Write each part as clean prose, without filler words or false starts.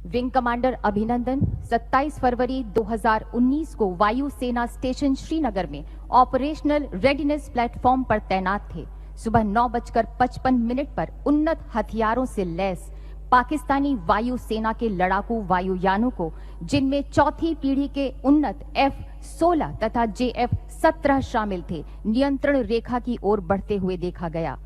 Wing commander अभिनंदन 27 फरवरी 2019 को वायु सेना स्टेशन श्रीनगर में ऑपरेशनल रेडीनेस प्लेटफॉर्म पर तैनात थे। सुबह 9:55 पर उन्नत हथियारों से लैस पाकिस्तानी वायु सेना के लड़ाकू वायुयानों को, जिनमें चौथी पीढ़ी के उन्नत F-16 तथा JF-17 शामिल थे, नियंत्रण रेखा की ओर बढ़ते हुए देखा गया।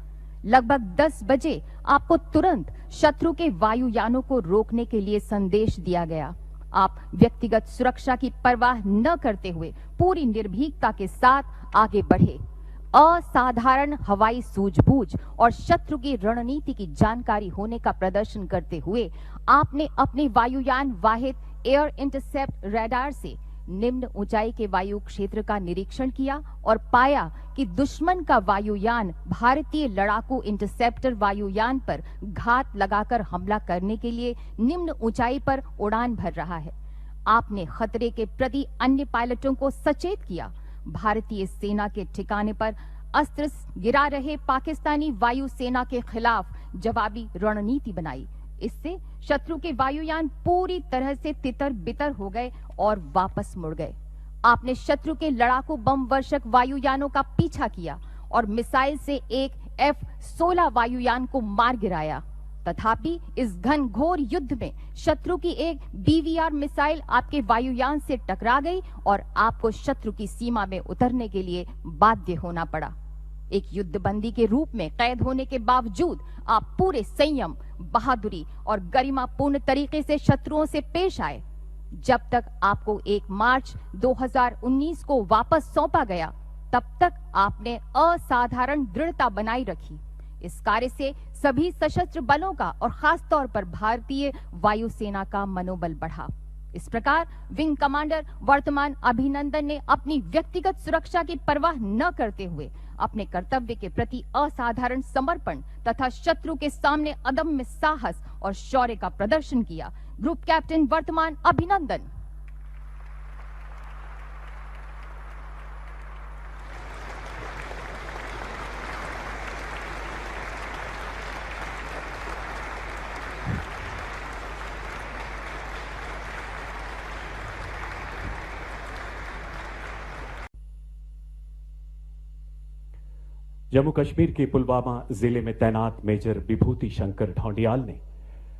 लगभग 10 बजे आपको तुरंत शत्रु के वायुयानों को रोकने के लिए संदेश दिया गया। आप व्यक्तिगत सुरक्षा की परवाह न करते हुए पूरी निर्भीकता के साथ आगे बढ़े। असाधारण हवाई सूझबूझ और शत्रु की रणनीति की जानकारी होने का प्रदर्शन करते हुए आपने अपने वायुयान वाहिद एयर इंटरसेप्ट रडार से निम्न ऊंचाई के वायु क्षेत्र का निरीक्षण किया और पाया कि दुश्मन का वायुयान भारतीय लड़ाकू इंटरसेप्टर वायुयान पर घात लगाकर हमला करने के लिए निम्न ऊंचाई पर उड़ान भर रहा है। आपने खतरे के प्रति अन्य पायलटों को सचेत किया। भारतीय सेना के ठिकाने पर अस्त्र गिरा रहे पाकिस्तानी वायु सेना के खिलाफ जवाबी रणनीति बनाई। इससे शत्रु के वायुयान पूरी तरह से तितर बितर हो गए और वापस मुड़ गए। आपने शत्रु के लड़ाकू बम वर्षक वायुयानों का पीछा किया और मिसाइल से एक F-16 वायुयान को मार गिराया। तथापि इस घनघोर युद्ध में शत्रु की एक BVR मिसाइल आपके वायुयान से टकरा गई और आपको शत्रु की सीमा में उतरने के लिए बाध्य होना पड़ा। एक युद्धबंदी के रूप में कैद होने के बावजूद आप पूरे संयम, बहादुरी और गरिमापूर्ण तरीके से शत्रुओं से पेश आए। जब तक आपको 1 मार्च 2019 को वापस सौंपा गया, तब तक आपने असाधारण दृढ़ता बनाई रखी। इस कार्य से सभी सशस्त्र बलों का और खास तौर पर भारतीय वायुसेना का मनोबल बढ़ा। इस प्रकार विंग कमांडर वर्तमान अभिनंदन ने अपनी व्यक्तिगत सुरक्षा की परवाह न करते हुए अपने कर्तव्य के प्रति असाधारण समर्पण तथा शत्रु के सामने अदम्य साहस और शौर्य का प्रदर्शन किया। ग्रुप कैप्टन वर्तमान अभिनंदन। जम्मू कश्मीर के पुलवामा जिले में तैनात मेजर विभूति शंकर ढौंडियाल ने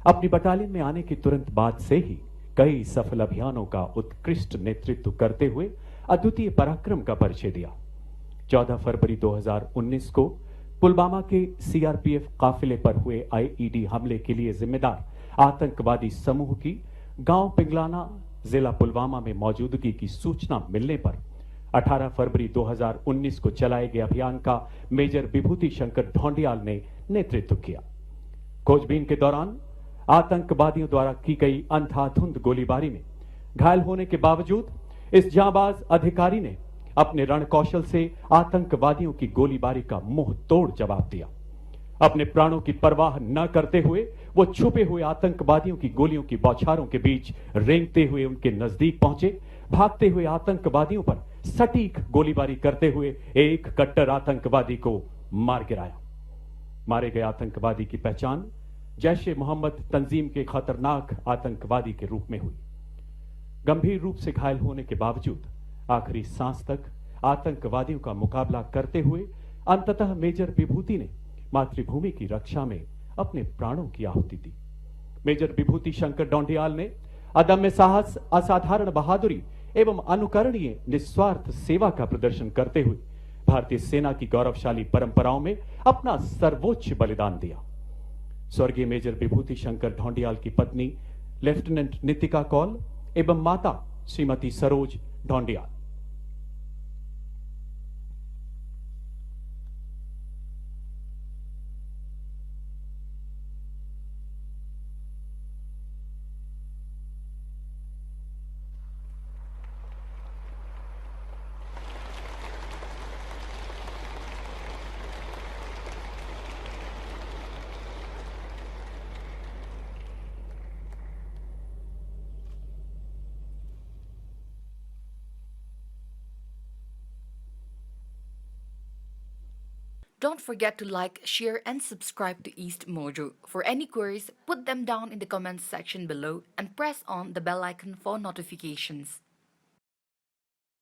अपनी बटालियन में आने के तुरंत बाद से ही कई सफल अभियानों का उत्कृष्ट नेतृत्व करते हुए अद्वितीय पराक्रम का परिचय दिया। 14 फरवरी 2019 को पुलवामा के CRPF काफिले पर हुए IED हमले के लिए जिम्मेदार आतंकवादी समूह की गांव पिंगलाना, जिला पुलवामा में मौजूदगी की सूचना मिलने पर 18 फरवरी 2019 को चलाए गए अभियान का मेजर विभूति शंकर ढौंडियाल ने नेतृत्व किया। खोजबीन के दौरान आतंकवादियों द्वारा की गई अंधाधुंध गोलीबारी में घायल होने के बावजूद इस जांबाज अधिकारी ने अपने रणकौशल से आतंकवादियों की गोलीबारी का मुंह तोड़ जवाब दिया। अपने प्राणों की परवाह न करते हुए वो छुपे हुए आतंकवादियों की गोलियों की बौछारों के बीच रेंगते हुए उनके नजदीक पहुंचे। भागते हुए आतंकवादियों पर सटीक गोलीबारी करते हुए एक कट्टर आतंकवादी को मार गिराया। मारे गए आतंकवादी की पहचान जैश-ए-मोहम्मद तंजीम के खतरनाक आतंकवादी के रूप में हुई। गंभीर रूप से घायल होने के बावजूद आखिरी सांस तक आतंकवादियों का मुकाबला करते हुए अंततः मेजर विभूति ने मातृभूमि की रक्षा में अपने प्राणों की आहुति दी। मेजर विभूति शंकर ढौंडियाल ने अदम्य साहस, असाधारण बहादुरी एवं अनुकरणीय निस्वार्थ सेवा का प्रदर्शन करते हुए भारतीय सेना की गौरवशाली परंपराओं में अपना सर्वोच्च बलिदान दिया। स्वर्गीय मेजर विभूति शंकर ढौंडियाल की पत्नी लेफ्टिनेंट नितिका कौल एवं माता Shrimati Saroj Dhoundiyal. Don't forget to like, share, and subscribe to East Mojo. For any queries, put them down in the comments section below and press on the bell icon for notifications.